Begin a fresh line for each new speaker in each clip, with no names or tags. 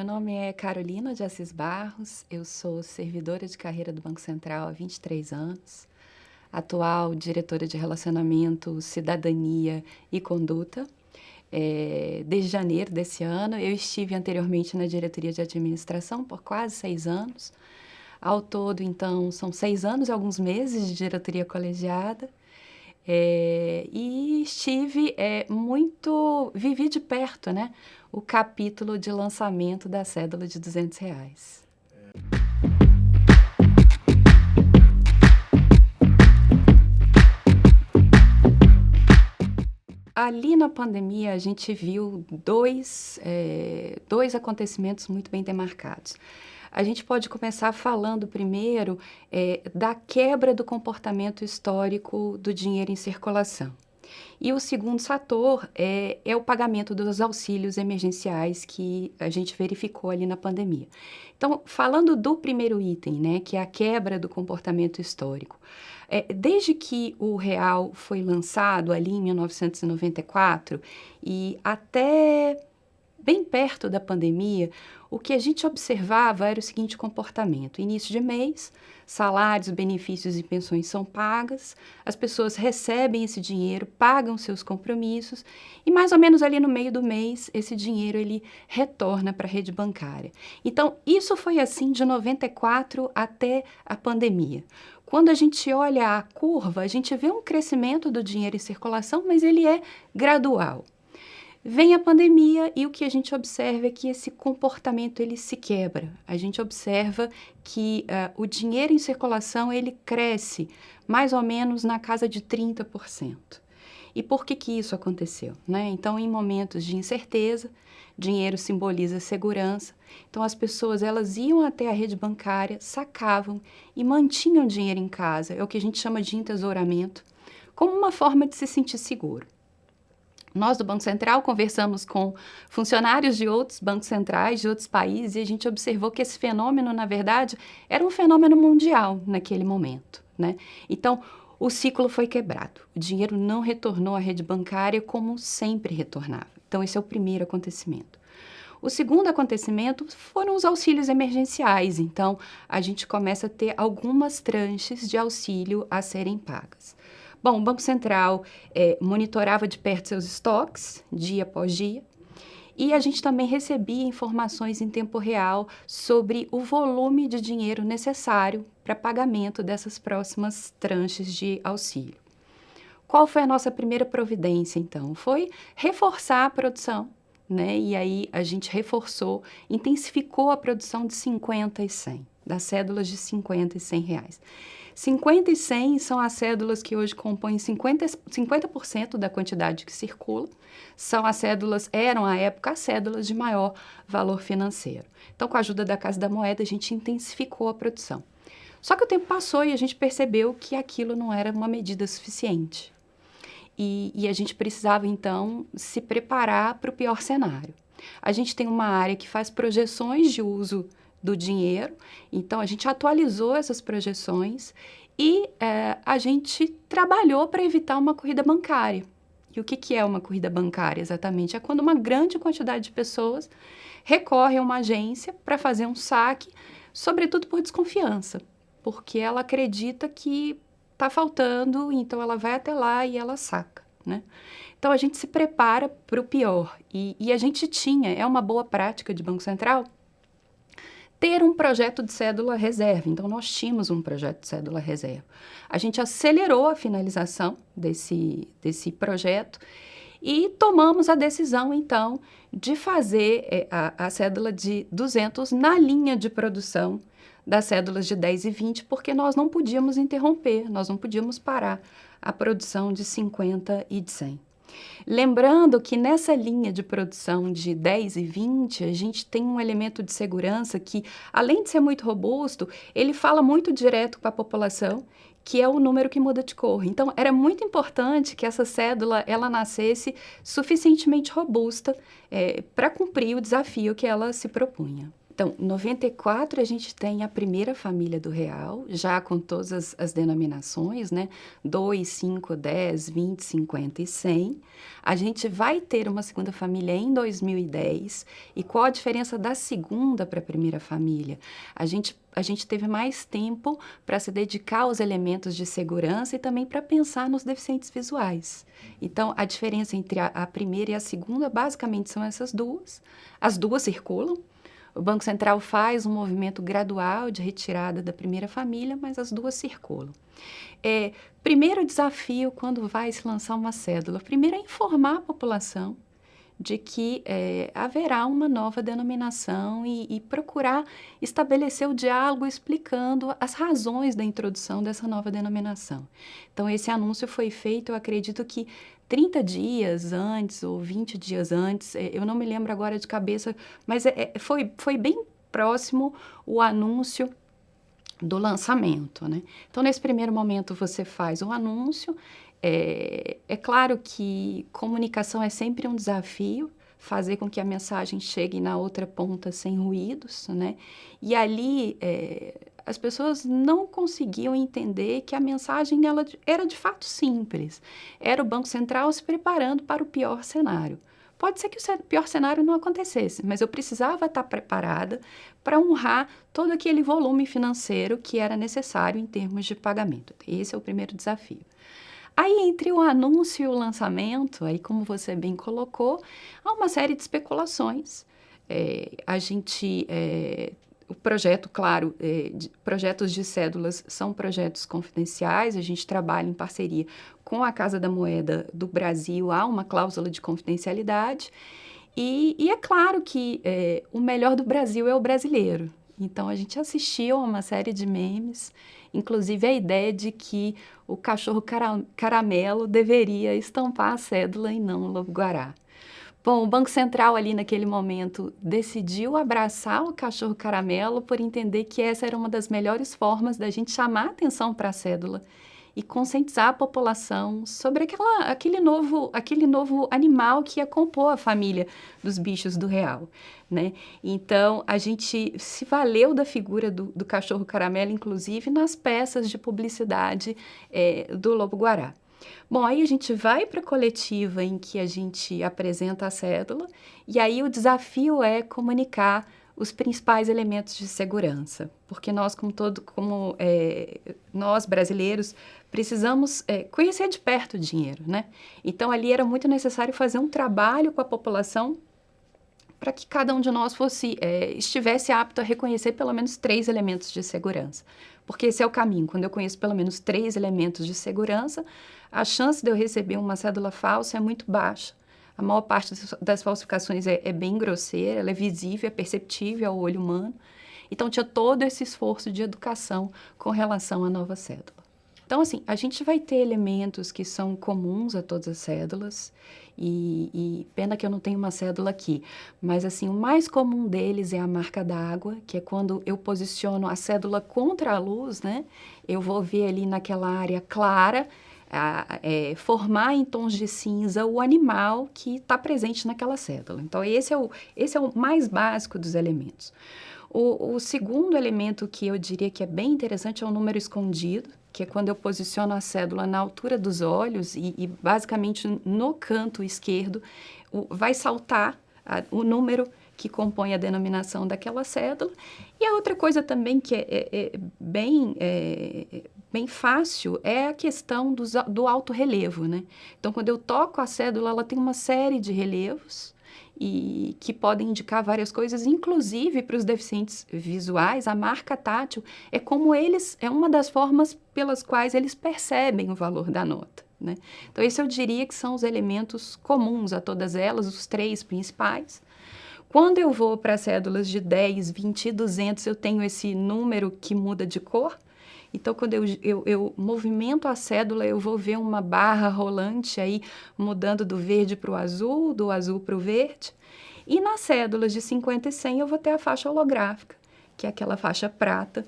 meu nome é Carolina de Assis Barros, eu sou servidora de carreira do Banco Central há 23 anos, atual diretora de Relacionamento, Cidadania e Conduta. Desde janeiro desse ano, eu estive anteriormente na diretoria de administração por quase 6 anos. Ao todo, então, são 6 anos e alguns meses de diretoria colegiada. E vivi de perto, né, o capítulo de lançamento da cédula de R$ 200. Ali na pandemia, a gente viu dois acontecimentos muito bem demarcados. A gente pode começar falando primeiro da quebra do comportamento histórico do dinheiro em circulação. E o segundo fator é o pagamento dos auxílios emergenciais que a gente verificou ali na pandemia. Então, falando do primeiro item, né, que é a quebra do comportamento histórico. Desde que o real foi lançado ali em 1994 e até bem perto da pandemia, o que a gente observava era o seguinte comportamento: início de mês, salários, benefícios e pensões são pagas, as pessoas recebem esse dinheiro, pagam seus compromissos e mais ou menos ali no meio do mês esse dinheiro ele retorna para a rede bancária. Então isso foi assim de 94 até a pandemia. Quando a gente olha a curva, a gente vê um crescimento do dinheiro em circulação, mas ele é gradual. Vem a pandemia e o que a gente observa é que esse comportamento ele se quebra. A gente observa que o dinheiro em circulação ele cresce mais ou menos na casa de 30%. E por que isso aconteceu, né? Então, em momentos de incerteza, dinheiro simboliza segurança. Então, as pessoas elas iam até a rede bancária, sacavam e mantinham dinheiro em casa. É o que a gente chama de entesouramento, como uma forma de se sentir seguro. Nós do Banco Central conversamos com funcionários de outros bancos centrais, de outros países, e a gente observou que esse fenômeno, na verdade, era um fenômeno mundial naquele momento, né? Então, o ciclo foi quebrado. O dinheiro não retornou à rede bancária como sempre retornava. Então, esse é o primeiro acontecimento. O segundo acontecimento foram os auxílios emergenciais. Então, a gente começa a ter algumas tranches de auxílio a serem pagas. Bom, o Banco Central monitorava de perto seus estoques, dia após dia, e a gente também recebia informações em tempo real sobre o volume de dinheiro necessário para pagamento dessas próximas tranches de auxílio. Qual foi a nossa primeira providência, então? Foi reforçar a produção, né? E aí a gente reforçou, intensificou a produção de 50 e 100, das cédulas de 50 e 100 reais. 50 e 100 são as cédulas que hoje compõem 50% da quantidade que circula. Eram à época as cédulas de maior valor financeiro. Então, com a ajuda da Casa da Moeda, a gente intensificou a produção. Só que o tempo passou e a gente percebeu que aquilo não era uma medida suficiente. E a gente precisava, então, se preparar para o pior cenário. A gente tem uma área que faz projeções de uso do dinheiro, então a gente atualizou essas projeções e a gente trabalhou para evitar uma corrida bancária. E o que é uma corrida bancária exatamente? É quando uma grande quantidade de pessoas recorre a uma agência para fazer um saque, sobretudo por desconfiança, porque ela acredita que está faltando, então ela vai até lá e ela saca, né? Então a gente se prepara para o pior e a gente é uma boa prática de Banco Central, ter um projeto de cédula reserva. Então, nós tínhamos um projeto de cédula reserva. A gente acelerou a finalização desse projeto e tomamos a decisão, então, de fazer a cédula de 200 na linha de produção das cédulas de 10 e 20, porque nós não podíamos interromper, nós não podíamos parar a produção de 50 e de 100. Lembrando que nessa linha de produção de 10 e 20, a gente tem um elemento de segurança que, além de ser muito robusto, ele fala muito direto para a população, que é o número que muda de cor. Então, era muito importante que essa cédula ela nascesse suficientemente robusta para cumprir o desafio que ela se propunha. Então, em 94 a gente tem a primeira família do real, já com todas as denominações, né? 2, 5, 10, 20, 50 e 100. A gente vai ter uma segunda família em 2010. E qual a diferença da segunda para a primeira família? A gente teve mais tempo para se dedicar aos elementos de segurança e também para pensar nos deficientes visuais. Então, a diferença entre a primeira e a segunda basicamente são essas duas. As duas circulam. O Banco Central faz um movimento gradual de retirada da primeira família, mas as duas circulam. Primeiro desafio quando vai se lançar uma cédula, primeiro é informar a população de que haverá uma nova denominação e procurar estabelecer o diálogo explicando as razões da introdução dessa nova denominação. Então, esse anúncio foi feito, eu acredito que 30 dias antes ou 20 dias antes, eu não me lembro agora de cabeça, mas foi bem próximo o anúncio do lançamento, né? Então, nesse primeiro momento, você faz o anúncio. É claro que comunicação é sempre um desafio, fazer com que a mensagem chegue na outra ponta sem ruídos, né? E ali as pessoas não conseguiam entender que a mensagem ela era de fato simples. Era o Banco Central se preparando para o pior cenário. Pode ser que o pior cenário não acontecesse, mas eu precisava estar preparada para honrar todo aquele volume financeiro que era necessário em termos de pagamento. Esse é o primeiro desafio. Aí, entre o anúncio e o lançamento, aí como você bem colocou, há uma série de especulações. O projeto, claro, projetos de cédulas são projetos confidenciais, a gente trabalha em parceria com a Casa da Moeda do Brasil, há uma cláusula de confidencialidade, e é claro que o melhor do Brasil é o brasileiro. Então, a gente assistiu a uma série de memes, inclusive a ideia de que o cachorro caramelo deveria estampar a cédula e não o lobo-guará. Bom, o Banco Central ali naquele momento decidiu abraçar o cachorro caramelo por entender que essa era uma das melhores formas da gente chamar a atenção para a cédula e conscientizar a população sobre aquele novo animal que ia compor a família dos bichos do real, né? Então, a gente se valeu da figura do cachorro caramelo, inclusive, nas peças de publicidade do lobo-guará. Bom, aí a gente vai para a coletiva em que a gente apresenta a cédula e aí o desafio é comunicar os principais elementos de segurança, porque nós, nós brasileiros, precisamos conhecer de perto o dinheiro, né? Então, ali era muito necessário fazer um trabalho com a população para que cada um de nós estivesse apto a reconhecer pelo menos 3 elementos de segurança. Porque esse é o caminho. Quando eu conheço pelo menos 3 elementos de segurança, a chance de eu receber uma cédula falsa é muito baixa. A maior parte das falsificações é bem grosseira, ela é visível, é perceptível ao olho humano. Então, tinha todo esse esforço de educação com relação à nova cédula. Então, assim, a gente vai ter elementos que são comuns a todas as cédulas, e pena que eu não tenho uma cédula aqui, mas, assim, o mais comum deles é a marca d'água, que é quando eu posiciono a cédula contra a luz, né? Eu vou ver ali naquela área clara, formar em tons de cinza o animal que está presente naquela cédula. Então, esse é o mais básico dos elementos. O segundo elemento que eu diria que é bem interessante é o número escondido, que é quando eu posiciono a cédula na altura dos olhos e basicamente no canto esquerdo vai saltar o número que compõe a denominação daquela cédula. E a outra coisa também que é bem fácil é a questão do alto relevo, né? Então, quando eu toco a cédula, ela tem uma série de relevos e que podem indicar várias coisas, inclusive para os deficientes visuais, a marca tátil é uma das formas pelas quais eles percebem o valor da nota, né? Então, esse eu diria que são os elementos comuns a todas elas, os 3 principais. Quando eu vou para cédulas de 10, 20 e 200, eu tenho esse número que muda de cor. Então, quando eu movimento a cédula, eu vou ver uma barra rolante aí mudando do verde para o azul, do azul para o verde. E nas cédulas de 50 e 100 eu vou ter a faixa holográfica, que é aquela faixa prata,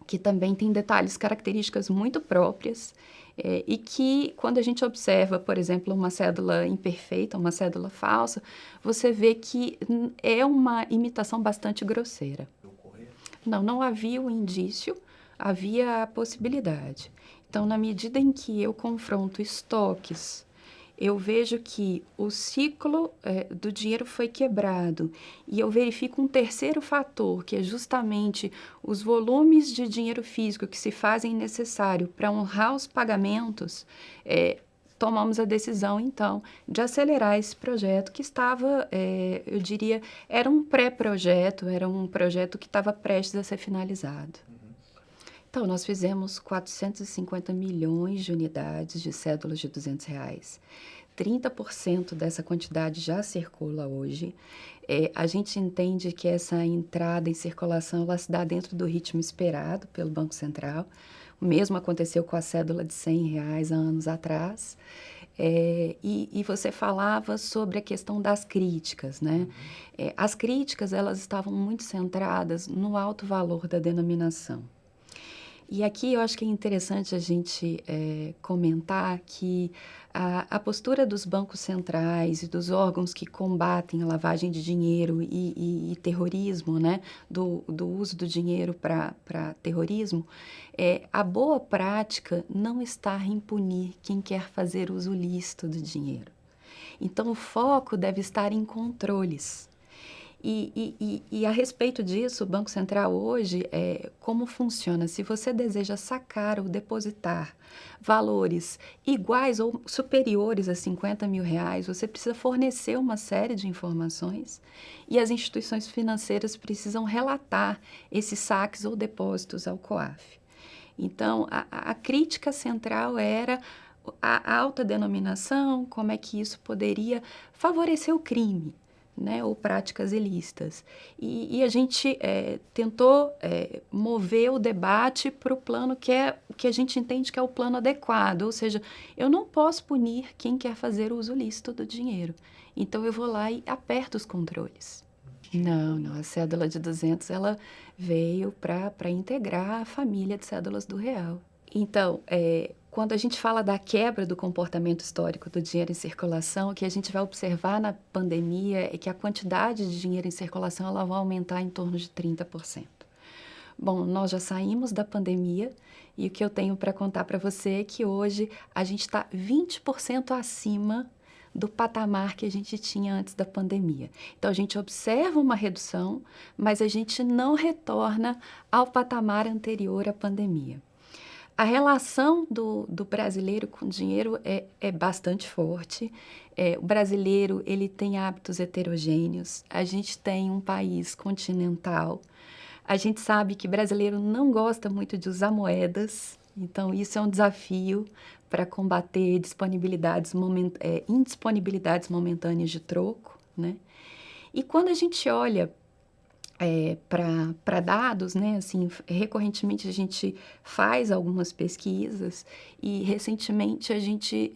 que também tem detalhes, características muito próprias E que, quando a gente observa, por exemplo, uma cédula imperfeita, uma cédula falsa, você vê que é uma imitação bastante grosseira. Não, não havia o indício, havia a possibilidade. Então, na medida em que eu confronto estoques, eu vejo que o ciclo do dinheiro foi quebrado e eu verifico um terceiro fator, que é justamente os volumes de dinheiro físico que se fazem necessário para honrar os pagamentos, tomamos a decisão, então, de acelerar esse projeto que estava, eu diria, era um pré-projeto, era um projeto que estava prestes a ser finalizado. Então, nós fizemos 450 milhões de unidades de cédulas de R$ 200. 30% dessa quantidade já circula hoje. A gente entende que essa entrada em circulação ela se dá dentro do ritmo esperado pelo Banco Central. O mesmo aconteceu com a cédula de R$ 100 há anos atrás. E você falava sobre a questão das críticas, né? As críticas elas estavam muito centradas no alto valor da denominação. E aqui eu acho que é interessante a gente comentar que a postura dos bancos centrais e dos órgãos que combatem a lavagem de dinheiro e terrorismo, né, do uso do dinheiro para terrorismo, a boa prática não está em punir quem quer fazer uso lícito do dinheiro. Então, o foco deve estar em controles. E a respeito disso, o Banco Central hoje, como funciona? Se você deseja sacar ou depositar valores iguais ou superiores a R$ 50 mil, você precisa fornecer uma série de informações e as instituições financeiras precisam relatar esses saques ou depósitos ao COAF. Então, a crítica central era a alta denominação, como é que isso poderia favorecer o crime, né, ou práticas ilícitas. E a gente tentou mover o debate para o plano que a gente entende que é o plano adequado, ou seja, eu não posso punir quem quer fazer uso lícito do dinheiro. Então, eu vou lá e aperto os controles. Não, a cédula de 200 ela veio para integrar a família de cédulas do real. Então, quando a gente fala da quebra do comportamento histórico do dinheiro em circulação, o que a gente vai observar na pandemia é que a quantidade de dinheiro em circulação ela vai aumentar em torno de 30%. Bom, nós já saímos da pandemia e o que eu tenho para contar para você é que hoje a gente está 20% acima do patamar que a gente tinha antes da pandemia. Então, a gente observa uma redução, mas a gente não retorna ao patamar anterior à pandemia. A relação do brasileiro com o dinheiro é bastante forte. O brasileiro ele tem hábitos heterogêneos. A gente tem um país continental. A gente sabe que brasileiro não gosta muito de usar moedas. Então, isso é um desafio para combater indisponibilidades momentâneas de troco, né? E quando a gente olha para dados, né? Assim, recorrentemente a gente faz algumas pesquisas e recentemente a gente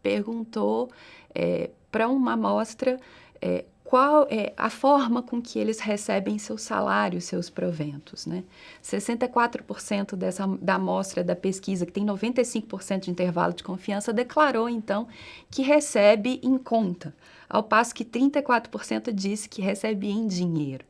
perguntou para uma amostra qual é a forma com que eles recebem seu salário, seus proventos, né? 64% da amostra da pesquisa, que tem 95% de intervalo de confiança, declarou, então, que recebe em conta, ao passo que 34% disse que recebe em dinheiro.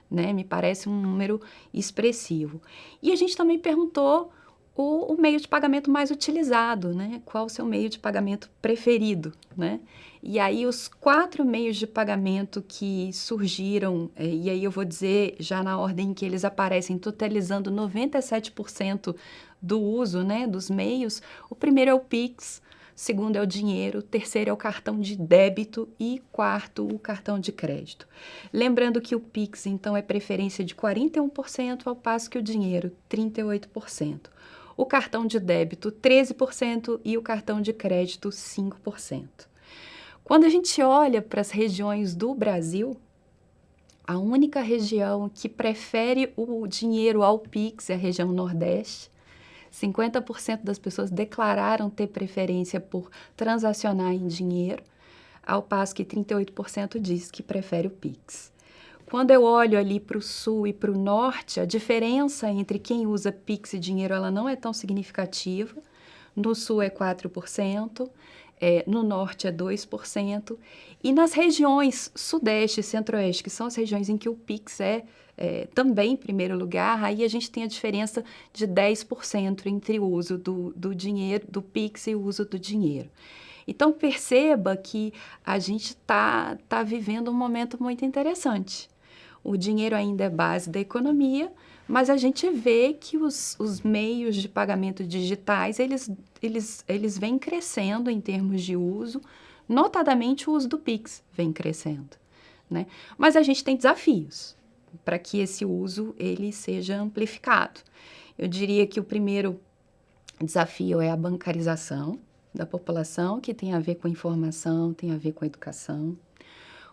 Né? Me parece um número expressivo. E a gente também perguntou o meio de pagamento mais utilizado, né? Qual o seu meio de pagamento preferido, né? E aí os 4 meios de pagamento que surgiram, e aí eu vou dizer já na ordem que eles aparecem, totalizando 97% do uso, né, dos meios. O primeiro é o Pix, segundo é o dinheiro, terceiro é o cartão de débito e quarto o cartão de crédito. Lembrando que o Pix, então, é preferência de 41%, ao passo que o dinheiro, 38%. O cartão de débito, 13% e o cartão de crédito, 5%. Quando a gente olha para as regiões do Brasil, a única região que prefere o dinheiro ao Pix é a região Nordeste. 50% das pessoas declararam ter preferência por transacionar em dinheiro, ao passo que 38% diz que prefere o Pix. Quando eu olho ali para o sul e para o norte, a diferença entre quem usa Pix e dinheiro ela não é tão significativa. no sul é 4%, no norte é 2%, e nas regiões sudeste e centro-oeste, que são as regiões em que o Pix também em primeiro lugar, aí a gente tem a diferença de 10% entre o uso do dinheiro, do Pix e o uso do dinheiro. Então, perceba que a gente tá vivendo um momento muito interessante. O dinheiro ainda é base da economia, mas a gente vê que os meios de pagamento digitais, eles vêm crescendo em termos de uso, notadamente o uso do Pix vem crescendo, né? Mas a gente tem desafios para que esse uso ele seja amplificado. Eu diria que o primeiro desafio é a bancarização da população, que tem a ver com informação, tem a ver com educação.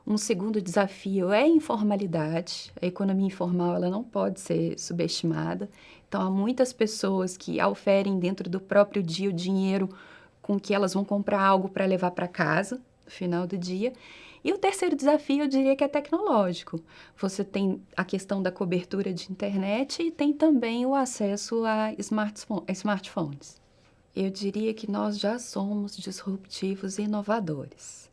Um segundo desafio é a informalidade. A economia informal ela não pode ser subestimada. Então, há muitas pessoas que oferem dentro do próprio dia o dinheiro com que elas vão comprar algo para levar para casa no final do dia. E o terceiro desafio, eu diria que é tecnológico. Você tem a questão da cobertura de internet e tem também o acesso a smartphones. Eu diria que nós já somos disruptivos e inovadores.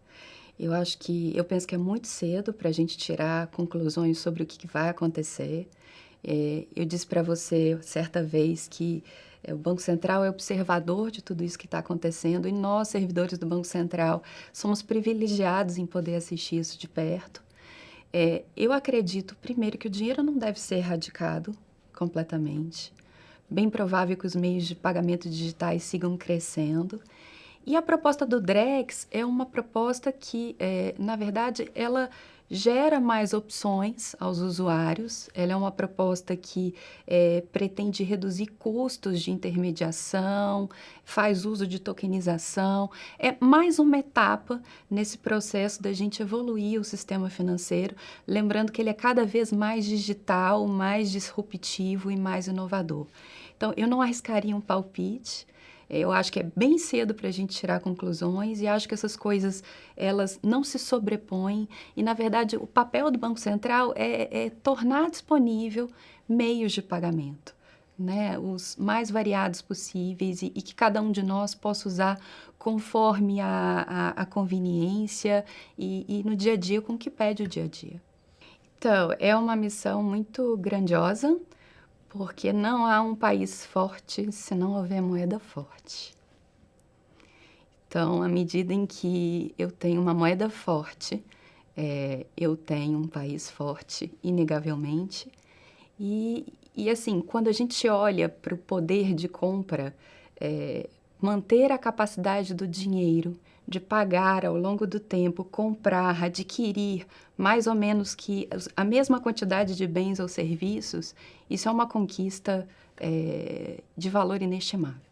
Eu penso que é muito cedo para a gente tirar conclusões sobre o que vai acontecer. Eu disse para você certa vez que o Banco Central é observador de tudo isso que está acontecendo e nós, servidores do Banco Central, somos privilegiados em poder assistir isso de perto. Eu acredito, primeiro, que o dinheiro não deve ser erradicado completamente. Bem provável que os meios de pagamento digitais sigam crescendo. E a proposta do Drex é uma proposta que, na verdade, ela gera mais opções aos usuários. Ela é uma proposta que pretende reduzir custos de intermediação, faz uso de tokenização. É mais uma etapa nesse processo da gente evoluir o sistema financeiro, lembrando que ele é cada vez mais digital, mais disruptivo e mais inovador. Então, eu não arriscaria um palpite. Eu acho que é bem cedo para a gente tirar conclusões e acho que essas coisas, elas não se sobrepõem e, na verdade, o papel do Banco Central é tornar disponível meios de pagamento, né? Os mais variados possíveis e que cada um de nós possa usar conforme a conveniência e no dia a dia com o que pede o dia a dia. Então, é uma missão muito grandiosa, porque não há um país forte se não houver moeda forte. Então, à medida em que eu tenho uma moeda forte, eu tenho um país forte, inegavelmente. E assim, quando a gente olha para o poder de compra, manter a capacidade do dinheiro de pagar ao longo do tempo, comprar, adquirir mais ou menos que a mesma quantidade de bens ou serviços, isso é uma conquista de valor inestimável.